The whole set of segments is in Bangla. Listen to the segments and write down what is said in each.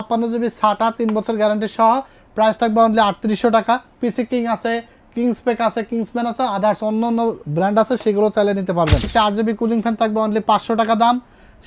256 জিবি SATA 3 বছর গ্যারান্টি সহ প্রাইস থাকবে অনলি 3800 টাকা। পিসি কিং আছে, কিংসপেক আছে, কিংসম্যান আছে, আদার্স অন্য ব্র্যান্ড আছে, সেগুলো চাইলে নিতে পারবেন। 8GB কুলিং ফ্যান থাকবে অনলি 500 টাকা দাম।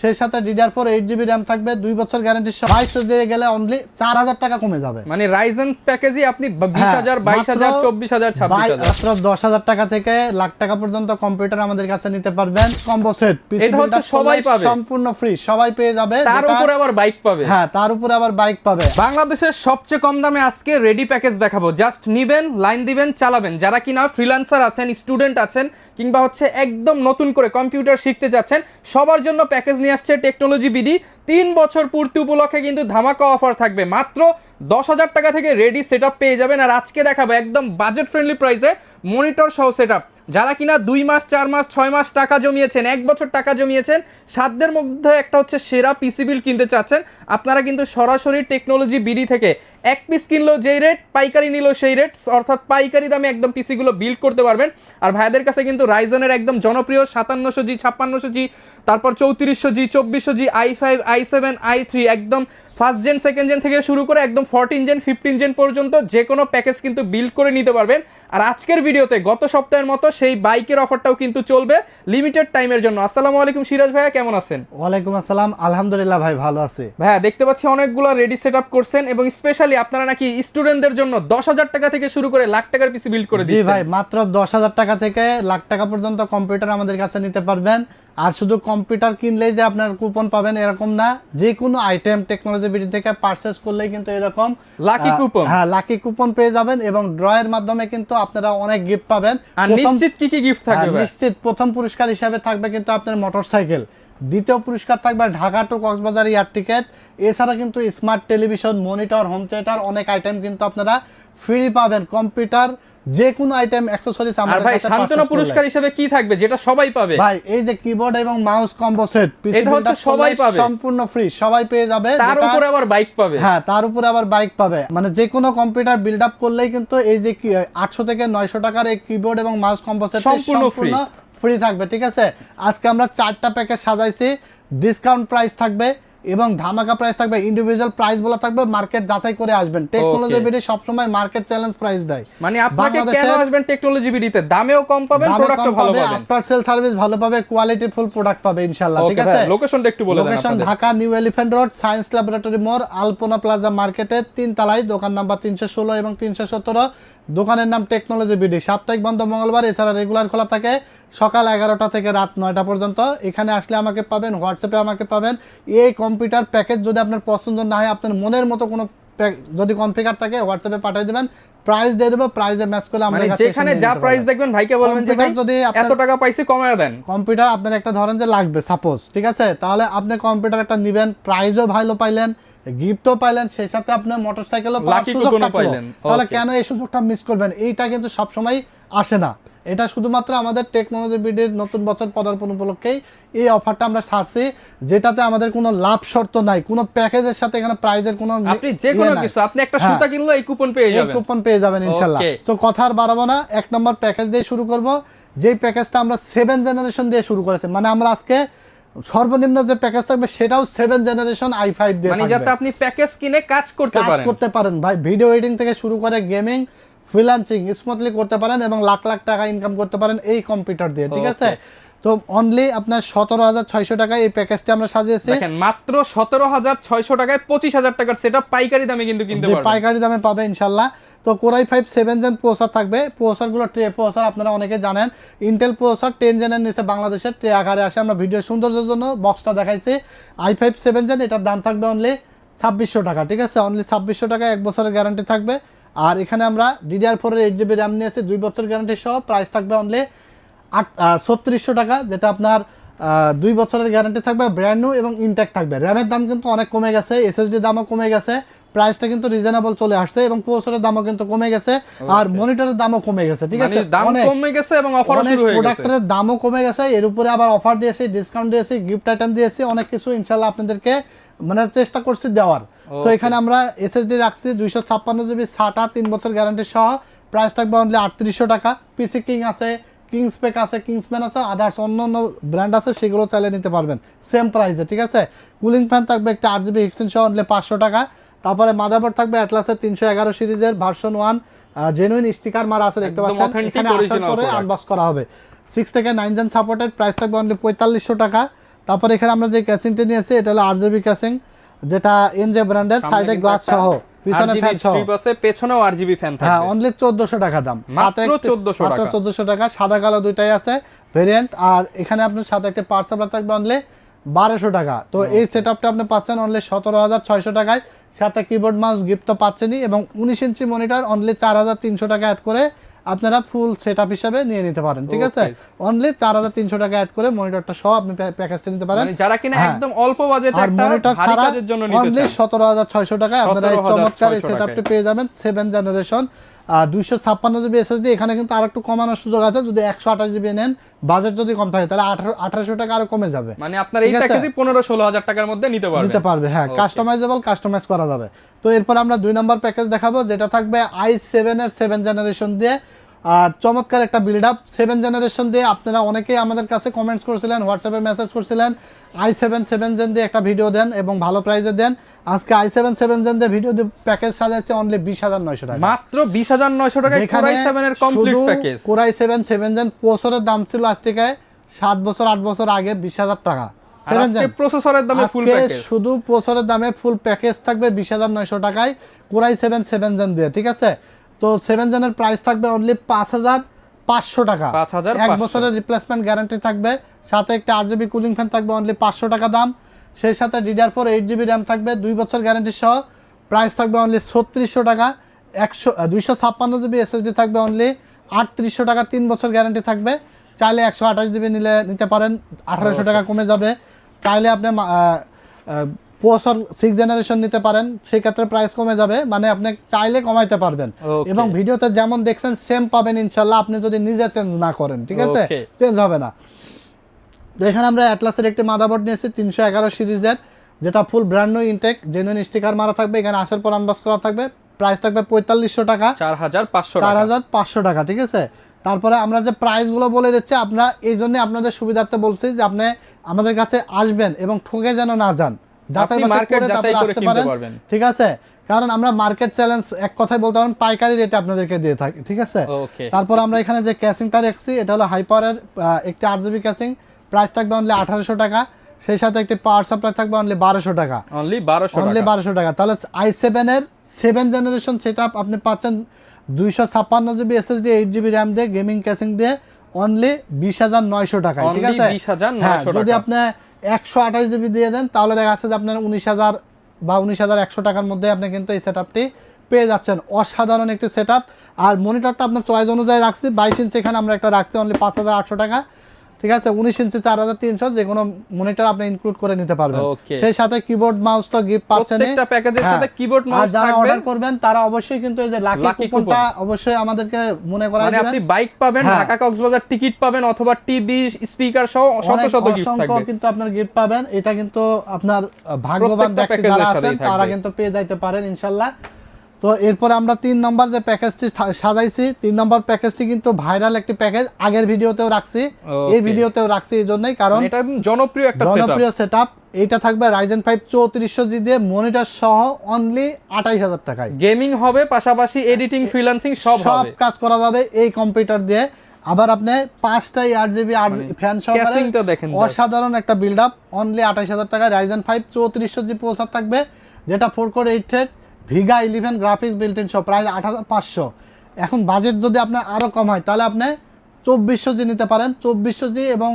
সেই সাথে DDR4 8GB র্যাম থাকবে 2 বছর গ্যারান্টি সহ। 2200 দিয়ে গেলে অনলি 4000 টাকা কমে যাবে। মানে রাইজেন প্যাকেজই আপনি 20000 22000 24000 26000 মাত্র 10000 টাকা থেকে লাখ টাকা পর্যন্ত কম্পিউটার আমাদের কাছে নিতে পারবেন। কম্বো সেট এটা হচ্ছে সবাই পাবে, সম্পূর্ণ ফ্রি, সবাই পেয়ে যাবে। তার উপরে আবার বাইক পাবে। হ্যাঁ, তার উপরে আবার বাইক পাবে। বাংলাদেশের সবচেয়ে কম দামে আজকে রেডি প্যাকেজ দেখাবো। জাস্ট নিবেন, লাইন দিবেন, চালাবেন। যারা কিনা ফ্রিল্যান্সার আছেন, স্টুডেন্ট আছেন, কিংবা হচ্ছে একদম নতুন করে কম্পিউটার শিখতে যাচ্ছেন, সবার জন্য প্যাকেজ নিয়ে আসছে টেকনোলজি বিডি। 3 বছর পূর্তি উপলক্ষে কিন্তু ধামাকা অফার থাকবে। মাত্র 10,000 টাকা থেকে রেডি সেটআপ পেয়ে যাবেন। আর আজকে দেখাবো একদম বাজেট ফ্রেন্ডলি প্রাইসে মনিটর সহ সেটআপ। যারা কিনা 2 মাস 4 মাস 6 মাস টাকা জমিয়েছেন, 1 বছর টাকা জমিয়েছেন, সাধ্যের মধ্যে একটা হচ্ছে সেরা পিসি বিল কিনতে চাচ্ছেন, আপনারা কিন্তু সরাসরি টেকনোলজি বিডি থেকে এক পিস কিনলেও যেই রেট, পাইকারি নিলেও সেই রেট, অর্থাৎ পাইকারি দামে একদম পিসিগুলো বিল্ড করতে পারবেন। আর ভাইদের কাছে কিন্তু রাইজনের একদম জনপ্রিয় 5700G 5600G, তারপর 3400G 2400G i5 i7 i3 একদম ফার্স্ট জেন সেকেন্ড জেন থেকে শুরু করে একদম 14 জেন 15 জেন পর্যন্ত যে কোনো প্যাকেজ কিন্তু বিল্ড করে নিতে পারবেন। আর আজকের ভিডিওতে গত সপ্তাহের মতো সেই বাইকের অফারটাও কিন্তু চলবে লিমিটেড টাইমের জন্য। আসসালামু আলাইকুম সিরাজ ভাইয়া, কেমন আছেন? ওয়ালাইকুম আসসালাম, আলহামদুলিল্লাহ ভাই, ভালো আছি। ভাইয়া দেখতে পাচ্ছি অনেকগুলো রেডি সেটআপ করছেন এবং স্পেশালি আপনারা নাকি স্টুডেন্টদের জন্য 10,000 টাকা থেকে শুরু করে লাখ টাকার পিসি বিল্ড করে দিচ্ছেন। জি ভাই, মাত্র 10,000 টাকা থেকে লাখ টাকা পর্যন্ত কম্পিউটার আমাদের কাছে নিতে পারবেন। আর শুধু কম্পিউটার কিনলেই যে আপনার কুপন পাবেন এরকম না, যে কোনো আইটেম টেকনোলজি বিডি থেকে পারচেজ করলেই কিন্তু এরকম লাকি কুপন, হ্যাঁ লাকি কুপন পেয়ে যাবেন এবং ড্রয়ের মাধ্যমে কিন্তু আপনারা অনেক গিফট পাবেন। আর নিশ্চিত কি গিফট থাকবে? নিশ্চিত প্রথম পুরস্কার হিসাবে থাকবে কিন্তু আপনার মোটরসাইকেল, দ্বিতীয় পুরস্কার থাকবে Dhaka to Cox's Bazar air ticket, এছাড়া কিন্তু smart television, monitor, home theatre অনেক আইটেম কিন্তু আপনারা ফ্রি পাবেন। কম্পিউটার যে কোনো আইটেম অ্যাকসেসরিজ আমাদের কাছে। আর ভাই সান্তনা পুরস্কার হিসেবে কি থাকবে যেটা সবাই পাবে? ভাই এই যে কিবোর্ড এবং মাউস কম্বো সেট, এটা হচ্ছে সবাই পাবে, সম্পূর্ণ ফ্রি, সবাই পেয়ে যাবে। তার উপরে আবার বাইক পাবে। হ্যাঁ, তার উপরে আবার বাইক পাবে। মানে যে কোনো কম্পিউটার বিল্ড আপ করলেই কিন্তু এই যে 800 থেকে 900 টাকার এই কিবোর্ড এবং মাউস কম্বো সেট সম্পূর্ণ ফ্রি থাকবে। ঠিক আছে, আজকে আমরা 4টা প্যাকেজ সাজাইছি, ডিসকাউন্ট প্রাইস থাকবে এবং ধামাকা প্রাইস থাকবে। ইন্ডিভিজুয়াল প্রাইস বলা থাকবে, মার্কেট যাচাই করে আসবেন। টেকনোলজি বিডি সব সময় মার্কেট চ্যালেঞ্জ প্রাইস দেয়। মানে আপনাকে কেন আসবেন টেকনোলজি বিডিতে? দামেও কম পাবেন, প্রোডাক্টও ভালো পাবেন, আফটার সেল সার্ভিস ভালো পাবে, কোয়ালিটি ফুল প্রোডাক্ট পাবে ইনশাআল্লাহ। ঠিক আছে, লোকেশনটা একটু বলে দেন। Location Dhaka new elephant road, science laboratory মোড়, আলপনা প্লাজা মার্কেটের 3 তলায়, দোকান নাম্বার 316 এবং 317। দোকানের নাম টেকনোলজি বিডি। সাপ্তাহিক বন্ধ মঙ্গলবার, এছাড়া রেগুলার খোলা থাকে সকাল 11টা থেকে রাত 9টা পর্যন্ত। এখানে আসলে আমাকে পাবেন, হোয়াটসঅ্যাপে আমাকে পাবেন। এই কম্পিউটার প্যাকেজ যদি আপনার পছন্দ না হয়, আপনার মনের মতো কোনো যদি কনফিগার থাকে হোয়াটসঅ্যাপে পাঠিয়ে দিবেন, প্রাইস দিয়ে দেব, প্রাইসে ম্যাচ করে আমাদের কাছে যেখানে যা প্রাইস দেখবেন ভাইকে বলবেন যে ভাই যদি এত টাকা পাইছি কমায় দেন। কম্পিউটার আপনার একটা ধরেন যে লাগবে সাপোজ, ঠিক আছে, তাহলে আপনি কম্পিউটার একটা নেবেন, প্রাইসও ভালো পাইলেন, গিফটও পাইলেন, সেই সাথে আপনি মোটরসাইকেলও পাইলেন। তাহলে কেন এই সুযোগটা মিস করবেন? এইটা কিন্তু সবসময় আসে না। এটা শুধুমাত্র আমাদের টেকনোলজি বিডির নতুন বছর পদার্পণ উপলক্ষেই এই অফারটা আমরা ছাড়ছি, যেটাতে আমাদের কোনো লাভ শর্ত নাই, কোনো প্যাকেজের সাথে এখানে প্রাইজের কোনো, আপনি যে কোনো কিছু, আপনি একটা সুতা কিনলে এই কুপন পেয়ে যাবেন, এই কুপন পেয়ে যাবেন ইনশাআল্লাহ। তো কথা আর বাড়াবো না, 1 নম্বর প্যাকেজ দিয়ে শুরু করব, যেই প্যাকেজটা আমরা 7 জেনারেশন দিয়ে শুরু করেছি। মানে আমরা আজকে সর্বনিম্ন যে প্যাকেজ থাকবে সেটাও 7 জেনারেশন i5 দিয়ে, মানে যাতে আপনি প্যাকেজ কিনে কাজ করতে পারেন ভাই, ভিডিও এডিটিং থেকে শুরু করে গেমিং, ফ্রিল্যান্সিং স্মুথলি করতে পারেন এবং লাখ লাখ টাকা ইনকাম করতে পারেন এই কম্পিউটার দিয়ে। ঠিক আছে, তো অনলি আপনার 17,600 টাকায় এই প্যাকেজটি আমরা সাজিয়েছি। দেখেন মাত্র 17,600 টাকায় 25,000 টাকার সেটআপ পাইকারি দামে কিন্তু কিনতে পারবেন, পাইকারি দামে পাবে ইনশাআল্লাহ। তো Core i5 7 জেন প্রসেসর থাকবে। প্রসেসরগুলো ট্রে প্রসেসর, আপনারা অনেকে জানেন ইন্টেল প্রসেসর 10 জেনের নিচে বাংলাদেশের ট্রে আকারে আসে। আমরা ভিডিও সৌন্দর্যের জন্য বক্সটা দেখাইছি। i5 7 জেন, এটার দাম থাকবে অনলি 2600 টাকা। ঠিক আছে, অনলি 2600 টাকা, 1 বছরের গ্যারান্টি থাকবে। আর এখানে আমরা DDR4 এর 8GB র্যাম নিয়েছি 2 বছর গ্যারান্টি সহ। প্রাইস থাকবে অনলি 3600 টাকা, যেটা আপনার 2 বছরের গ্যারান্টি থাকবে, ব্র্যান্ড নিউ এবং ইনটেক থাকবে। র্যামের দাম কিন্তু অনেক কমে গেছে, SSD দামও কমে গেছে, প্রাইসটা কিন্তু রিজনেবল চলে আসছে এবং প্রসেসরের দামও কিন্তু কমে গেছে, আর মনিটরের দামও কমে গেছে। ঠিক আছে, দাম কমে গেছে এবং অফারও শুরু হয়ে গেছে, প্রোডাক্টের দামও কমে গেছে, এর উপরে আবার অফার দিয়েছি, ডিসকাউন্ট দিয়েছি, গিফট আইটেম দিয়েছি, অনেক কিছু ইনশাআল্লাহ আপনাদেরকে মানে চেষ্টা করছি দেওয়ার। সো এখানে আমরা SSD রাখছি 256GB SATA 3 বছর গ্যারান্টি সহ। প্রাইস থাকবে অনলি 3800 টাকা। পিসি কিং আছে, কিংসপেক আছে, কিংসম্যান আছে, আদার্স অন্য ব্র্যান্ড আছে, সেগুলো চাইলে নিতে পারবেন সেম প্রাইসে। ঠিক আছে, কুলিং ফ্যান থাকবে একটা 8GB হিটসিন সহ অনলি 500 টাকা। তারপরে মাদারবোর্ড থাকবে অ্যাটলাসের 311 সিরিজের ভার্সন 1, জেনুইন স্টিকার মারা আছে দেখতে একদম পাচ্ছেন, authentic এখানে আসার original পরে product। আনবক্স করা হবে। 6 থেকে 9 জেন সাপোর্টেড, প্রাইস থাকবে অনলি 4500 টাকা। তারপরে এখানে আমরা যে ক্যাসিংটা নিয়েছি এটা হলো আরজিবি ক্যাসিং, যেটা এনজে ব্র্যান্ডের, সাইডে গ্লাস সহ, পিছনে ফ্যান সহ, পেছনেও আরজিবি ফ্যান থাকবে। হ্যাঁ অনলি 1400 টাকা দাম, মাত্র সাথে 1400 টাকা। 1400 টাকা, সাদা কালো দুইটাই আছে ভেরিয়েন্ট। আর এখানে আপনার সাথে একটা পার্ট সাপ্লাই থাকবে অনলি 1200 টাকা। তো এই সেটআপটা আপনি পাচ্ছেন অনলি 17600 টাকায়, সাথে কিবোর্ড মাউস গিফট তো পাচ্ছেনই, এবং 19 ইঞ্চি মনিটর অনলি 4300 টাকা অ্যাড করে আপনারা ফুল সেটআপ হিসেবে নিয়ে নিতে পারেন, ঠিক আছে? অনলি 4300 টাকা অ্যাড করে মনিটরটা সহ আপনি প্যাকেজটা নিতে পারেন। মানে যারা কিনা হ্যাঁ। একদম অল্প বাজেটে আর একটা মনিটর ভারী ছাড়া কাজের জন্য নিতে অনলি চান 17600 টাকায় আপনারা এই 17,600 চমৎকার এই টাকায়। সেটআপটি পেয়ে যাবেন 7 জেনারেশন 256 জিবি এসএসডি। এখানে কিন্তু আরেকটু কমানোর সুযোগ আছে, যদি 128 জিবি নেন, বাজেট যদি কম থাকে তাহলে 1800 টাকা আরো কমে যাবে। মানে আপনার এই ঠিক আছে? প্যাকেজই 15-16 হাজার টাকার মধ্যে নিতে নিতে পারবেন। পারবে, হ্যাঁ কাস্টমাইজেবল, কাস্টমাইজ করা যাবে। তো এরপর আমরা 2 নম্বর প্যাকেজ দেখাবো, যেটা থাকবে i7 এর 7 জেনারেশন দিয়ে। চমৎকার একটা বিল্ড আপ 7 জেনারেশন দিয়ে। আপনারা অনেকেই আমাদের কাছে কমেন্টস করছিলেন, হোয়াটসঅ্যাপে মেসেজ করছিলেন i7 7 জেন দিয়ে একটা ভিডিও দেন এবং ভালো প্রাইসে দেন। আজকে i7 7 জেন দিয়ে ভিডিও দিয়ে প্যাকেজ সাজাচ্ছি অনলি 20900 টাকা, মাত্র 20900 টাকায় যেখানে Core i7 এর কমপ্লিট শুধু প্যাকেজ। Core i7 7 জেন প্রসেসরের দাম ছিল আজ থেকে 7 বছর 8 বছর আগে 20000 টাকা। আর আজকে প্রসেসরের দামে ফুল আজকে প্যাকেজ। শুধু প্রসেসরের দামে ফুল প্যাকেজ থাকবে 20900 টাকায় Core i7 7 জেন দিয়ে, ঠিক আছে? তো 7 জেনের প্রাইস থাকবে অনলি 5500 টাকা, 5500 এক বছরের রিপ্লেসমেন্ট গ্যারান্টি থাকবে, সাথে একটা 8GB কুলিং ফ্যান থাকবে অনলি 500 টাকা দাম, সেই সাথে DDR4 8GB র্যাম থাকবে 2 বছর গ্যারান্টি সহ, প্রাইস থাকবে অনলি 3600 টাকা। 256GB এসএসডি থাকবে অনলি 3800 টাকা, 3 বছর গ্যারান্টি থাকবে। চাইলে 128GB নিতে পারেন, 1800 টাকা কমে যাবে। চাইলে আপনি প্রসেসর 6 জেনারেশন নিতে পারেন, সেই ক্ষেত্রে প্রাইস কমে যাবে, মানে আপনি চাইলে কমাইতে পারবেন। Okay. এবং ভিডিওতে যেমন দেখছেন সেম পাবেন ইনশাল্লাহ, আপনি যদি নিজে চেঞ্জ না করেন, ঠিক আছে? Okay. চেঞ্জ হবে না। তো এখানে আমরা অ্যাটলাসের একটি মাদারবোর্ড নিয়েছি 311 সিরিজের, যেটা full brand new intact, genuine sticker মারা থাকবে, এখানে আসার পর আনবক্স করা থাকবে, প্রাইস থাকবে 4500 টাকা, 4500 টাকা। 4500 টাকা, ঠিক আছে? তারপরে আমরা যে প্রাইসগুলো বলে দিচ্ছি, আমরা এই জন্য আপনাদের সুবিধার্থে বলছি যে আপনি আমাদের কাছে আসবেন এবং ঠকে যেন না যান, যাচাই আপনি বাছাই মার্কেট করে যাচাই তারপরে করে আসতে কিনতে পারেন, পারবেন। ঠিক আছে? কারণ আমরা মার্কেট চ্যালেঞ্জ এক কথায় বলতে পারেন পাইকারি রেটে আপনাদেরকে দিয়ে থাকি, ঠিক আছে? ওকে। তারপর আমরা এখানে যে ক্যাসিংটা রাখছি এটা হলো হাই পাওয়ারের একটি 8GB ক্যাসিং, প্রাইস থাকবে অনলি 1800 টাকা, সেই সাথে একটি পাওয়ার সাপ্লাই থাকবে অনলি 1200 টাকা, অনলি 1200 অনলি টাকা। 1200 টাকা। তাহলে i7 এর 7 জেনারেশন সেটআপ আপনি পাচ্ছেন 256GB এসএসডি 8GB র্যাম দিয়ে, গেমিং ক্যাসিং দিয়ে অনলি 20900 টাকায়, ঠিক Only আছে? 20900 হ্যাঁ, যদি টাকা। আপনি 128GB দিয়ে দেন তাহলে দেখা যাচ্ছে যে আপনার 19000 বা 19100 টাকার মধ্যে আপনি কিন্তু এই সেটআপটি পেয়ে যাচ্ছেন। অসাধারণ একটি সেটআপ। আর মনিটরটা আপনার চয়েস অনুযায়ী রাখছি, 22 ইঞ্চি এখানে আমরা একটা রাখছি অনলি 5800 টাকা, ঠিক আছে? 19 ইঞ্চি 4300, যে কোনো মনিটর আপনি ইনক্লুড করে নিতে পারবেন। Okay. সেই সাথে কিবোর্ড মাউস তো গিফট পাচ্ছেন। প্রত্যেকটা প্যাকেজের সাথে keyboard mouse আর যারা থাকবে। অর্ডার করবেন তারা অবশ্যই কিন্তু এই যে লাকি Lucky কুপনটা অবশ্যই আমাদেরকে মনে করাই মানে দিবেন। আপনি বাইক পাবেন, হ্যাঁ। ঢাকা কক্সবাজার টিকিট পাবেন, অথবা টিভি স্পিকার সহ শত অনেক শত গিফট অসংখ্য থাকবে। কিন্তু আপনার গিফট পাবেন। এটা কিন্তু আপনার ভাগ্যবান প্রত্যেকটা ব্যক্তি প্যাকেজের যারা সাথেই আছেন তারা থাকবে। কিন্তু পেয়ে যাইতে পারেন ইনশাল্লাহ। তো এরপরে আমরা 3 নম্বর যে প্যাকেজটি সাজাইছি, 3 নম্বর প্যাকেজটি কিন্তু ভাইরাল একটি প্যাকেজ, আগের ভিডিওতেও রাখছি, এই Okay. ভিডিওতেও রাখছি, এই জন্যই কারণ মানে এটা জনপ্রিয় একটা সেটআপ। জনপ্রিয় সেটআপ। এইটা থাকবে Ryzen 5 3400G দিয়ে, মনিটর সহ অনলি 28000 টাকায়। গেমিং হবে, পাশাপাশি এডিটিং, ফ্রিল্যান্সিং সব সব হবে। কাজ করা যাবে এই কম্পিউটার দিয়ে। আবার আপনি 5টা 8GB ফ্যান সহকারে casing টা দেখেন just। অসাধারণ একটা বিল্ড আপ, অনলি 28000 টাকায় Ryzen 5 3400G প্রসেসর থাকবে, যেটা 4 core 8 thread Vega 11 graphics built in সহ, প্রাইস 8500। এখন বাজেট যদি আপনার আরো কম হয় তাহলে আপনি 2400G নিতে পারেন। 2400G এবং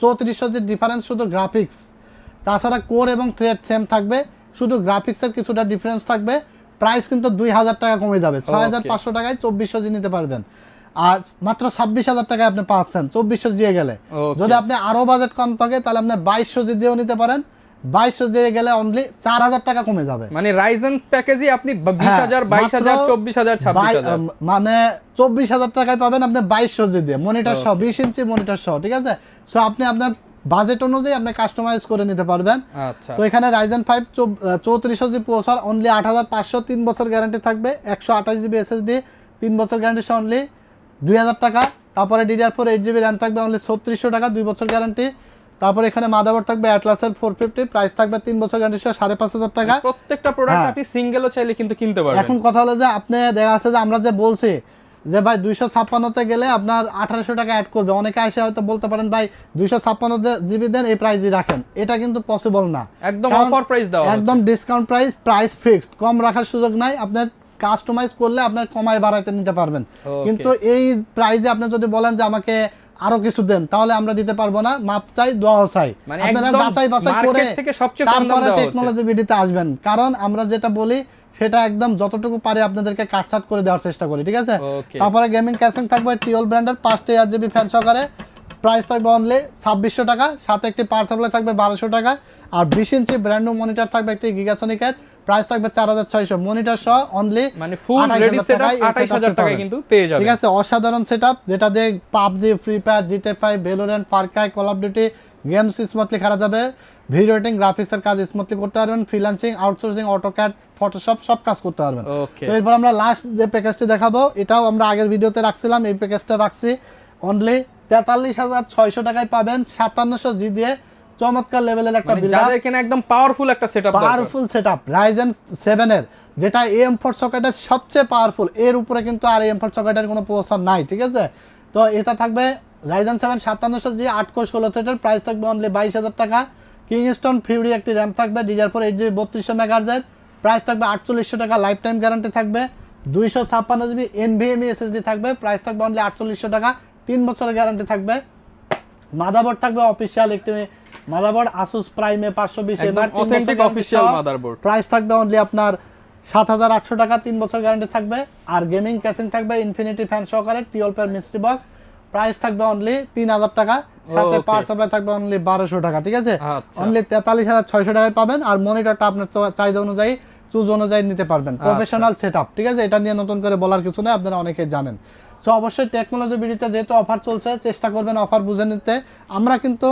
3400G ডিফারেন্স শুধু গ্রাফিক্স, তাছাড়া কোর এবং থ্রেড সেম থাকবে, শুধু গ্রাফিক্সের কিছুটা ডিফারেন্স থাকবে। প্রাইস কিন্তু 2000 টাকা কমে যাবে, 6500 টাকায় 2400G নিতে পারবেন। আর মাত্র 26000 টাকায় আপনি পাচ্ছেন 2400G দিয়ে গেলে। Okay. যদি আপনি আরো বাজেট কম থাকে তাহলে আপনি 2200G দিয়েও নিতে পারেন, 2200 দিয়ে গেলে অনলি 4000 টাকা কমে যাবে। মানে রাইজেন প্যাকেজই আপনি 20000, হ্যাঁ, 22000, মাত্র 24000, 26000। মানে 24000 টাকায় পাবেন আপনি 2200G দিয়ে, মনিটর সহ, 20 ইঞ্চি মনিটর সহ, ঠিক আছে? সো আপনি আপনার বাজেট অনুযায়ী আপনি কাস্টমাইজ করে নিতে পারবেন। আচ্ছা। তো এখানে Ryzen 5 3400G প্রসেসর অনলি 8500, 3 বছর গ্যারান্টি থাকবে, 128GB SSD 3 বছর গ্যারান্টি সহ অনলি 2000 টাকা। তারপরে DDR4 8GB র্যাম থাকবে অনলি 3600 টাকা, 2 বছর গ্যারান্টি। তারপর এখানে মাদারবোর্ড থাকবে অ্যাটলাসের 450, প্রাইস থাকবে 3 বছর গ্যারান্টি সহ 5,500 টাকা। প্রত্যেকটা প্রোডাক্ট আপনি সিঙ্গেলও চাইলে কিন্তু কিনতে পারবেন। এখন কথা হলো যে আপনি দেখা আছে যে আমরা যে বলছি যে ভাই 256তে গেলে আপনার 1800 টাকা অ্যাড করবে, অনেকে এসে হয়তো বলতে পারেন ভাই 256 জিবি দেন এই প্রাইসই রাখেন, এটা কিন্তু পসিবল না, একদম অফার প্রাইস দেওয়া একদম ডিসকাউন্ট প্রাইস ফিক্সড, কম রাখার সুযোগ নাই। আপনার কাস্টমাইজ করলে আপনার কমায় বাড়াইতে নিতে পারবেন, কিন্তু এই প্রাইসে আপনি যদি বলেন যে আমাকে আরো কিছু দেন তাহলে আমরা দিতে পারবো না। মাপ চাই, দোয়া চাই, আপনারা যাচাই বাছাই করে তারপরে টেকনোলজি ভিডিওতে আসবেন, কারণ আমরা যেটা বলি সেটা একদম যতটুকু পারি আপনাদেরকে কাটছাট করে দেওয়ার চেষ্টা করি, ঠিক আছে। তারপরে গেমিং ক্যাসিং থাকবে টিওল ব্র্যান্ডের 5টা 8GB ফ্যান সহকারে, প্রাইস থাকবে অনলি 2600 টাকা, সাথে একটি পাওয়ার সাপ্লাই থাকবে 1200 টাকা, আর 20 ইঞ্চি ব্র্যান্ড নিউ মনিটর থাকবে একটি গিগাসনিকের, প্রাইস থাকবে 4600, মনিটর সহ অনলি মানে ফুল রেডি সেটআপ 28000 টাকায় কিন্তু পেয়ে যাবেন, ঠিক আছে। অসাধারণ সেটআপ, যেটা দিয়ে PUBG, Free Fire, GTA five, Valorant, Far Cry, Call of Duty games smoothly খেলা যাবে, ভিডিও এডিটিং, গ্রাফিক্সের কাজ স্মুথলি করতে পারবেন, ফ্রিল্যান্সিং, আউটসোর্সিং, অটোক্যাড, ফটোশপ সব কাজ করতে পারবেন। তো এরপর আমরা লাস্ট যে প্যাকেজটি দেখাবো, এটাও আমরা আগের ভিডিওতে রাখছিলাম, এই প্যাকেজটা রাখছি অনলি 43,600 টাকায় পাবেন 5700G দিয়ে চমৎকার লেভেলের একটা বিল্ড আপ, যাদের কিনা একদম পাওয়ারফুল একটা সেটআপ, পাওয়ারফুল সেটআপ Ryzen 7 এর, যেটা AM4 সকেটের সবচেয়ে পাওয়ারফুল, এর উপরে কিন্তু আর AM4 সকেটের কোনো প্রসেসর নাই, ঠিক আছে। তো এটা থাকবে Ryzen 7 5700G 8 কোর 16 থ্রেডের, প্রাইস থাকবে অনলি 22,000 টাকা। কিংস্টোন ফিউরি একটি র্যাম থাকবে, DDR4 8GB 3200 মেগাহার্জ, প্রাইস থাকবে 4800 টাকা, লাইফ টাইম গ্যারান্টি থাকবে। 256GB NVMe SSD থাকবে, প্রাইস থাকবে অনলি 4800 টাকা, 3 বছরের গ্যারান্টি থাকবে। মাদারবোর্ড থাকবে অফিশিয়াল একটি মাদারবোর্ড Asus Prime 520 একদম অথেন্টিক অফিশিয়াল মাদারবোর্ড, প্রাইস থাকবে অনলি আপনার 7800 টাকা, 3 বছর গ্যারান্টি থাকবে। আর গেমিং ক্যাসিং থাকবে ইনফিনিটি ফ্যান সহকারে 12 পেয়ার মিস্ট্রি বক্স, প্রাইস থাকবে অনলি 3000 টাকা, সাথে পাওয়ার সাপ্লাই থাকবে অনলি 1200 টাকা, ঠিক আছে। অনলি 43,600 টাকায় পাবেন। আর মনিটরটা আপনার চাহিদা অনুযায়ী চুজ অনুযায়ী নিতে পারবেন, প্রফেশনাল সেটআপ, ঠিক আছে। এটা নিয়ে নতুন করে বলার কিছু নেই, আপনারা অনেকেই জানেন। সো অবশ্যই টেকনোলজি ভিডিওতে যেহেতু অফার চলছে, চেষ্টা করবেন অফার বুঝে নিতে। আমরা কিন্তু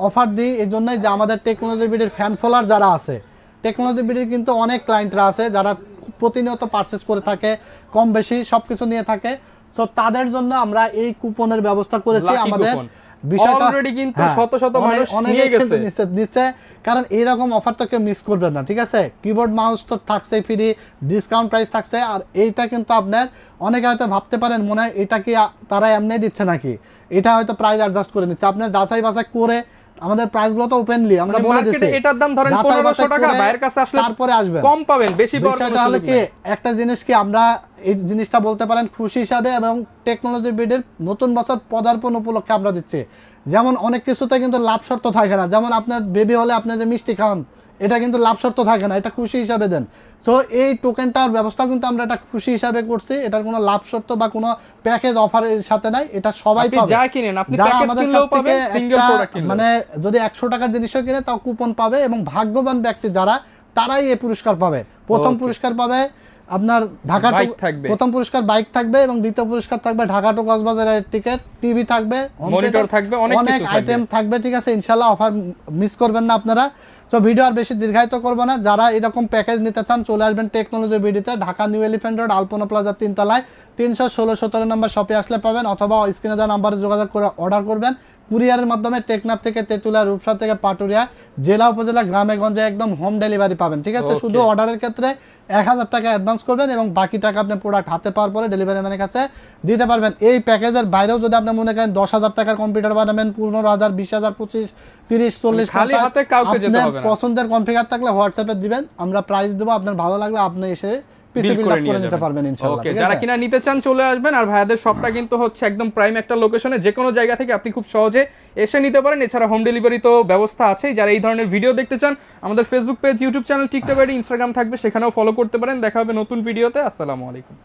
অফার দিই এই জন্যই যে আমাদের টেকনোলজি ভিডিওর ফ্যান ফলোয়ার যারা আছে, টেকনোলজি ভিডিওর কিন্তু অনেক ক্লায়েন্টরা আছে যারা প্রতিনিয়ত পারচেস করে থাকে, কম বেশি সব কিছু নিয়ে থাকে। সো তাদের জন্য আমরা এই কুপনের ব্যবস্থা করেছি। আমাদের বিষয়টা অলরেডি কিন্তু শত শত মানুষ নিয়ে গেছে নিচ্ছে, কারণ এইরকম অফার তো কেউ মিস করবেন না, ঠিক আছে। কিবোর্ড মাউস তো থাকছে ফ্রি, ডিসকাউন্ট প্রাইস থাকছে। আর এইটা কিন্তু আপনার অনেকে হয়তো ভাবতে পারেন মনে হয় এটা কি তারা এমনি দিচ্ছে নাকি, এটা হয়তো প্রাইস অ্যাডজাস্ট করে নিচ্ছে। আপনার যাচাই বাছাই করে আমাদের প্রাইস গুলো তো ওপেনলি আমরা বলে দিচ্ছি, এটার দাম ধরেন 1500 টাকা, বাইরের কাছে আসলে তারপরে আসবেন কম পাবেন, বেশি পাওয়ার বিষয়টা হলো কি একটা জিনিস কি আমরা এই জিনিসটা বলতে পারেন খুশি হিসাবে, এবং টেকনোলজি ভিডিওর নতুন বছর পদার্পণ উপলক্ষে আমরা দিচ্ছি। যেমন অনেক কিছুতে কিন্তু লাভ শর্ত থাকে না, যেমন আপনার বেবি হলে আপনি যে মিষ্টি খাওয়ান এটা কিন্তু লাভ শর্ত থাকে না, এটা খুশি হিসাবে দেন। তো এই টোকেনটার ব্যবস্থা কিন্তু আমরা এটা খুশি হিসাবে করছি, এটার কোনো লাভ শর্ত বা কোনো প্যাকেজ অফারের সাথে নাই, এটা সবাই পাবে। যা কিনেন আপনি যারা প্যাকেজ আমাদের কিনলেও কাছ থেকে পাবেন, সিঙ্গেল প্রোডাক্ট কিনলেও, মানে যদি 100 টাকার জিনিসও কিনে তাও কুপন পাবে, এবং ভাগ্যবান ব্যক্তি যারা তারাই এই পুরস্কার পাবে। প্রথম পুরস্কার পাবে আপনার ঢাকা প্রথম পুরস্কার বাইক থাকবে, এবং দ্বিতীয় পুরস্কার থাকবে ঢাকা টু কক্সবাজারের টিকিট, টিভি থাকবে, মনিটর থাকবে, অনেক আইটেম থাকবে, ঠিক আছে। ইনশাআল্লাহ অফার মিস করবেন না আপনারা। তো ভিডিও আর বেশি দীর্ঘায়িত করবো না, যারা এরকম প্যাকেজ নিতে চান চলে আসবেন টেকনোলজি ভিডিওতে, ঢাকা নিউ এলিফ্যান্ট রোড আলপনা প্লাজা 3 তলায় 316-17 নম্বর শপে আসলে পাবেন, অথবা স্ক্রিনে দেওয়া নাম্বারে যোগাযোগ করে অর্ডার করবেন কুরিয়ারের মাধ্যমে। টেকনাফ থেকে তেঁতুলিয়া, রূপসা থেকে পাটুরিয়া, জেলা উপজেলা, গ্রামে গঞ্জে একদম হোম ডেলিভারি পাবেন, ঠিক আছে। শুধু অর্ডারের ক্ষেত্রে 1000 টাকা অ্যাডভান্স করবেন, এবং বাকি টাকা আপনি প্রোডাক্ট হাতে পাওয়ার পরে ডেলিভারি ম্যানের কাছে দিতে পারবেন। এই প্যাকেজের বাইরেও যদি আপনি মনে করেন 10,000 টাকার কম্পিউটার বানাবেন, 15,000, 20,000, 25, 30, 40, 50 আপনার পছন্দের কনফিগার থাকলে হোয়াটসঅ্যাপে দিবেন, আমরা প্রাইস দেবো, আপনার ভালো লাগলে আপনি এসে যারা কিনা নিতে চান চলে আসবেন। আর ভাইয়াদের শপটা কিন্তু হচ্ছে একদম প্রাইম একটা লোকেশনে, যে কোনো জায়গা থেকে আপনি খুব সহজে এসে নিতে পারেন। এছাড়া হোম ডেলিভারি তো ব্যবস্থা আছে। যারা এই ধরনের ভিডিও দেখতে চান আমাদের Facebook page, YouTube channel, TikTok ID, Instagram থাকবে, সেখানেও ফলো করতে পারেন। দেখা হবে নতুন ভিডিওতে। আসসালামু আলাইকুম।